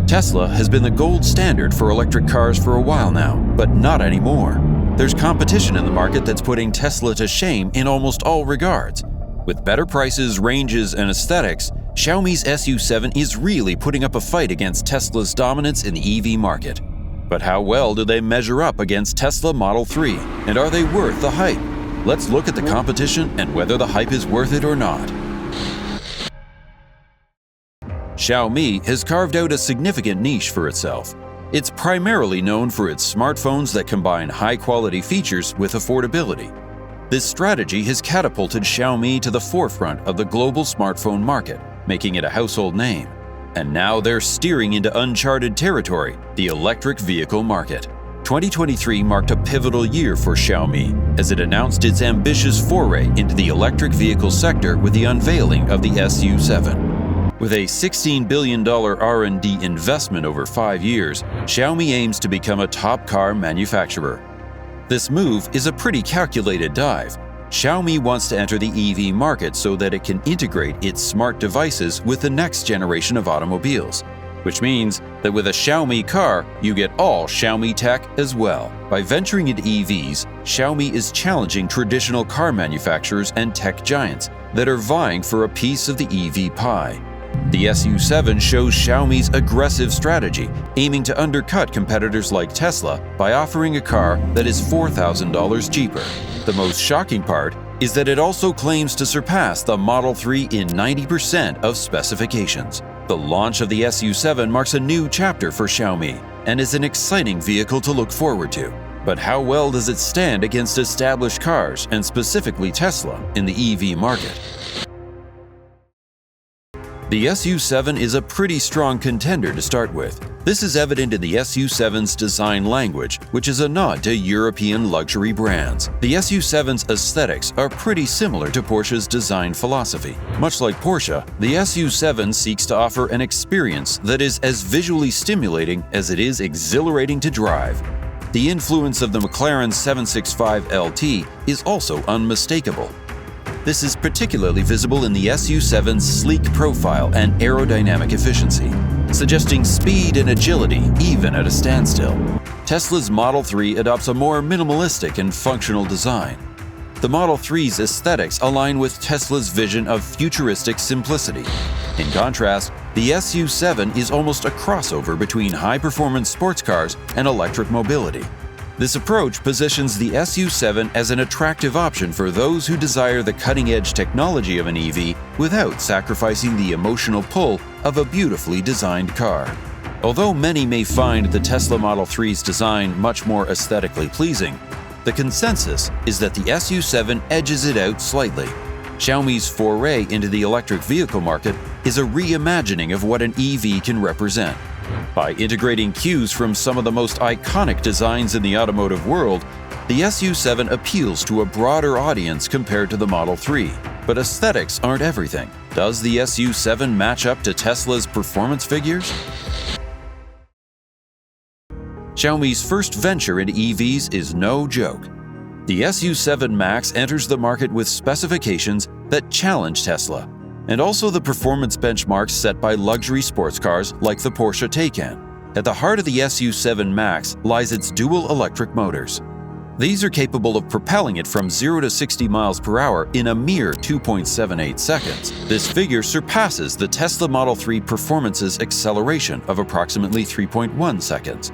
Tesla has been the gold standard for electric cars for a while now, but not anymore. There's competition in the market that's putting Tesla to shame in almost all regards. With better prices, ranges, and aesthetics, Xiaomi's SU7 is really putting up a fight against Tesla's dominance in the EV market. But how well do they measure up against Tesla Model 3, and are they worth the hype? Let's look at the competition and whether the hype is worth it or not. Xiaomi has carved out a significant niche for itself. It's primarily known for its smartphones that combine high-quality features with affordability. This strategy has catapulted Xiaomi to the forefront of the global smartphone market, making it a household name. And now they're steering into uncharted territory, the electric vehicle market. 2023 marked a pivotal year for Xiaomi as it announced its ambitious foray into the electric vehicle sector with the unveiling of the SU7. With a $16 billion R&D investment over 5 years, Xiaomi aims to become a top car manufacturer. This move is a pretty calculated dive. Xiaomi wants to enter the EV market so that it can integrate its smart devices with the next generation of automobiles, which means that with a Xiaomi car, you get all Xiaomi tech as well. By venturing into EVs, Xiaomi is challenging traditional car manufacturers and tech giants that are vying for a piece of the EV pie. The SU7 shows Xiaomi's aggressive strategy, aiming to undercut competitors like Tesla by offering a car that is $4,000 cheaper. The most shocking part is that it also claims to surpass the Model 3 in 90% of specifications. The launch of the SU7 marks a new chapter for Xiaomi and is an exciting vehicle to look forward to. But how well does it stand against established cars, and specifically Tesla, in the EV market? The SU7 is a pretty strong contender to start with. This is evident in the SU7's design language, which is a nod to European luxury brands. The SU7's aesthetics are pretty similar to Porsche's design philosophy. Much like Porsche, the SU7 seeks to offer an experience that is as visually stimulating as it is exhilarating to drive. The influence of the McLaren 765 LT is also unmistakable. This is particularly visible in the SU7's sleek profile and aerodynamic efficiency, suggesting speed and agility even at a standstill. Tesla's Model 3 adopts a more minimalistic and functional design. The Model 3's aesthetics align with Tesla's vision of futuristic simplicity. In contrast, the SU7 is almost a crossover between high-performance sports cars and electric mobility. This approach positions the SU7 as an attractive option for those who desire the cutting-edge technology of an EV without sacrificing the emotional pull of a beautifully designed car. Although many may find the Tesla Model 3's design much more aesthetically pleasing, the consensus is that the SU7 edges it out slightly. Xiaomi's foray into the electric vehicle market is a reimagining of what an EV can represent. By integrating cues from some of the most iconic designs in the automotive world, the SU7 appeals to a broader audience compared to the Model 3. But aesthetics aren't everything. Does the SU7 match up to Tesla's performance figures? Xiaomi's first venture into EVs is no joke. The SU7 Max enters the market with specifications that challenge Tesla, and also the performance benchmarks set by luxury sports cars like the Porsche Taycan. At the heart of the SU7 Max lies its dual electric motors. These are capable of propelling it from 0 to 60 miles per hour in a mere 2.78 seconds. This figure surpasses the Tesla Model 3 Performance's acceleration of approximately 3.1 seconds.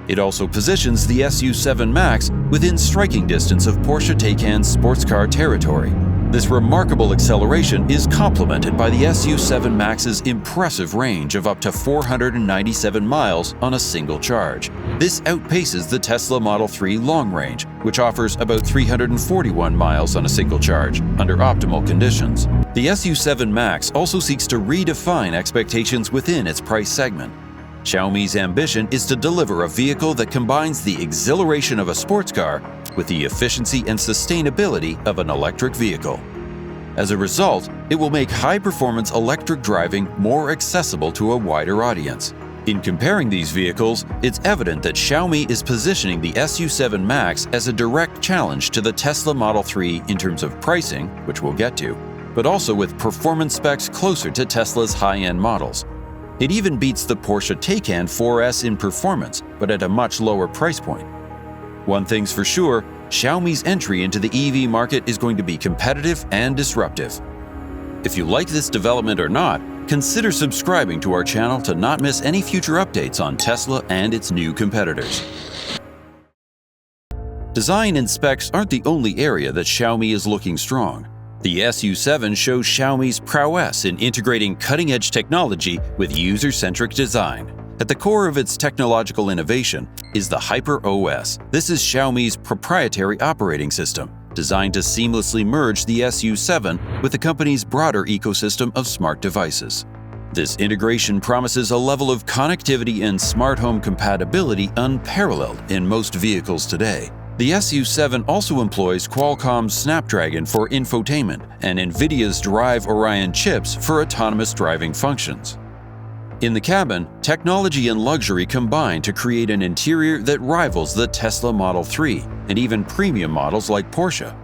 It also positions the SU7 Max within striking distance of Porsche Taycan's sports car territory. This remarkable acceleration is complemented by the SU7 Max's impressive range of up to 497 miles on a single charge. This outpaces the Tesla Model 3 long range, which offers about 341 miles on a single charge under optimal conditions. The SU7 Max also seeks to redefine expectations within its price segment. Xiaomi's ambition is to deliver a vehicle that combines the exhilaration of a sports car with the efficiency and sustainability of an electric vehicle. As a result, it will make high-performance electric driving more accessible to a wider audience. In comparing these vehicles, it's evident that Xiaomi is positioning the SU7 Max as a direct challenge to the Tesla Model 3 in terms of pricing, which we'll get to, but also with performance specs closer to Tesla's high-end models. It even beats the Porsche Taycan 4S in performance, but at a much lower price point. One thing's for sure, Xiaomi's entry into the EV market is going to be competitive and disruptive. If you like this development or not, consider subscribing to our channel to not miss any future updates on Tesla and its new competitors. Design and specs aren't the only area that Xiaomi is looking strong. The SU7 shows Xiaomi's prowess in integrating cutting-edge technology with user-centric design. At the core of its technological innovation is the Hyper OS. This is Xiaomi's proprietary operating system, designed to seamlessly merge the SU7 with the company's broader ecosystem of smart devices. This integration promises a level of connectivity and smart home compatibility unparalleled in most vehicles today. The SU7 also employs Qualcomm's Snapdragon for infotainment and NVIDIA's Drive Orion chips for autonomous driving functions. In the cabin, technology and luxury combine to create an interior that rivals the Tesla Model 3 and even premium models like Porsche.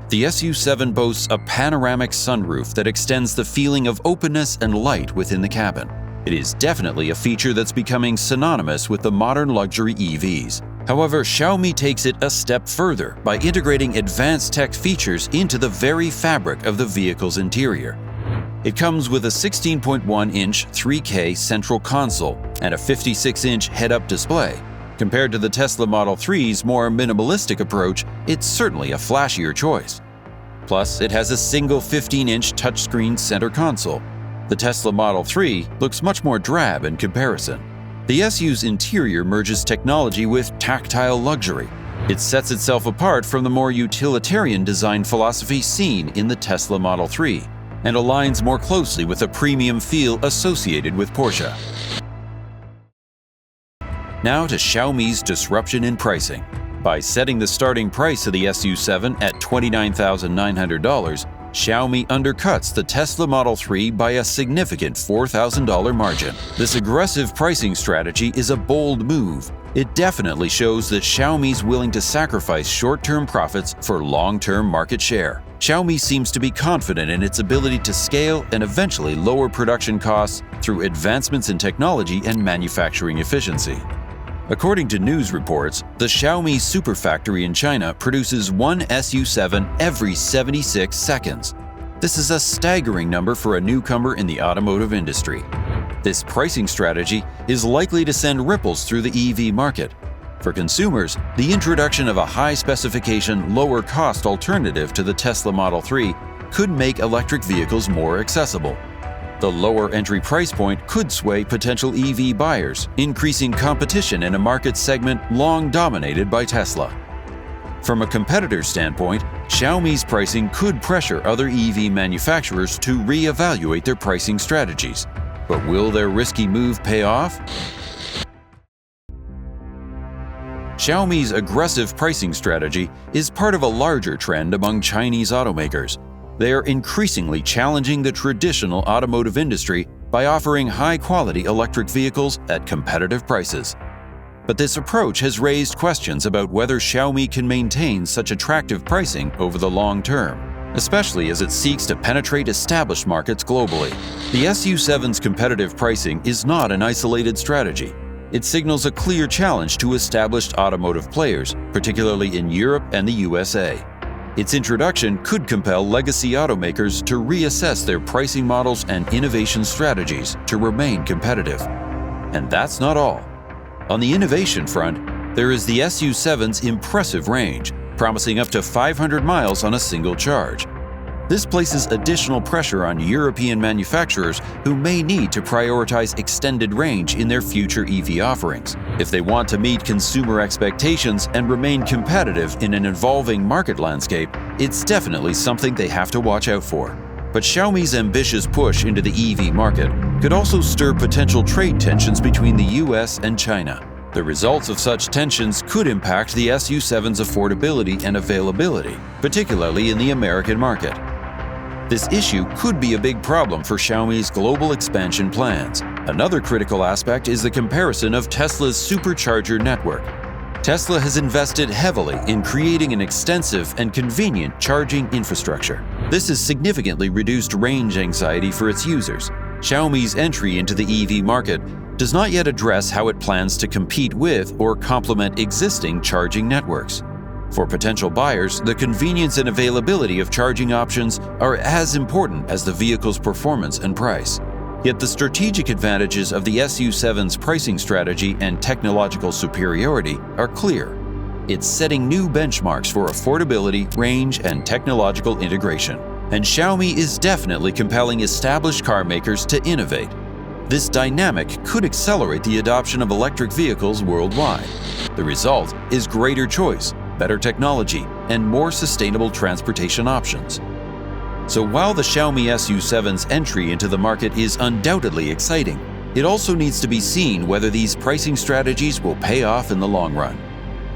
The SU7 boasts a panoramic sunroof that extends the feeling of openness and light within the cabin. It is definitely a feature that's becoming synonymous with the modern luxury EVs. However, Xiaomi takes it a step further by integrating advanced tech features into the very fabric of the vehicle's interior. It comes with a 16.1-inch 3K central console and a 56-inch head-up display. Compared to the Tesla Model 3's more minimalistic approach, it's certainly a flashier choice. Plus, it has a single 15-inch touchscreen center console. The Tesla Model 3 looks much more drab in comparison. The SU's interior merges technology with tactile luxury. It sets itself apart from the more utilitarian design philosophy seen in the Tesla Model 3 and aligns more closely with the premium feel associated with Porsche. Now to Xiaomi's disruption in pricing. By setting the starting price of the SU7 at $29,900, Xiaomi undercuts the Tesla Model 3 by a significant $4,000 margin. This aggressive pricing strategy is a bold move. It definitely shows that Xiaomi's willing to sacrifice short-term profits for long-term market share. Xiaomi seems to be confident in its ability to scale and eventually lower production costs through advancements in technology and manufacturing efficiency. According to news reports, the Xiaomi Superfactory in China produces one SU7 every 76 seconds. This is a staggering number for a newcomer in the automotive industry. This pricing strategy is likely to send ripples through the EV market. For consumers, the introduction of a high-specification, lower-cost alternative to the Tesla Model 3 could make electric vehicles more accessible. The lower entry price point could sway potential EV buyers, increasing competition in a market segment long dominated by Tesla. From a competitor's standpoint, Xiaomi's pricing could pressure other EV manufacturers to re-evaluate their pricing strategies. But will their risky move pay off? Xiaomi's aggressive pricing strategy is part of a larger trend among Chinese automakers. They are increasingly challenging the traditional automotive industry by offering high-quality electric vehicles at competitive prices. But this approach has raised questions about whether Xiaomi can maintain such attractive pricing over the long term, especially as it seeks to penetrate established markets globally. The SU7's competitive pricing is not an isolated strategy. It signals a clear challenge to established automotive players, particularly in Europe and the USA. Its introduction could compel legacy automakers to reassess their pricing models and innovation strategies to remain competitive. And that's not all. On the innovation front, there is the SU7's impressive range, promising up to 500 miles on a single charge. This places additional pressure on European manufacturers who may need to prioritize extended range in their future EV offerings. If they want to meet consumer expectations and remain competitive in an evolving market landscape, it's definitely something they have to watch out for. But Xiaomi's ambitious push into the EV market could also stir potential trade tensions between the US and China. The results of such tensions could impact the SU7's affordability and availability, particularly in the American market. This issue could be a big problem for Xiaomi's global expansion plans. Another critical aspect is the comparison of Tesla's supercharger network. Tesla has invested heavily in creating an extensive and convenient charging infrastructure. This has significantly reduced range anxiety for its users. Xiaomi's entry into the EV market does not yet address how it plans to compete with or complement existing charging networks. For potential buyers, the convenience and availability of charging options are as important as the vehicle's performance and price. Yet the strategic advantages of the SU7's pricing strategy and technological superiority are clear. It's setting new benchmarks for affordability, range, and technological integration. And Xiaomi is definitely compelling established car makers to innovate. This dynamic could accelerate the adoption of electric vehicles worldwide. The result is greater choice, better technology, and more sustainable transportation options. So while the Xiaomi SU7's entry into the market is undoubtedly exciting, it also needs to be seen whether these pricing strategies will pay off in the long run.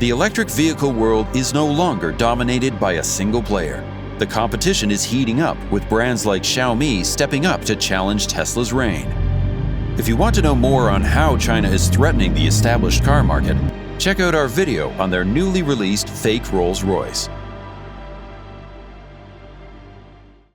The electric vehicle world is no longer dominated by a single player. The competition is heating up, with brands like Xiaomi stepping up to challenge Tesla's reign. If you want to know more on how China is threatening the established car market, check out our video on their newly released fake Rolls-Royce.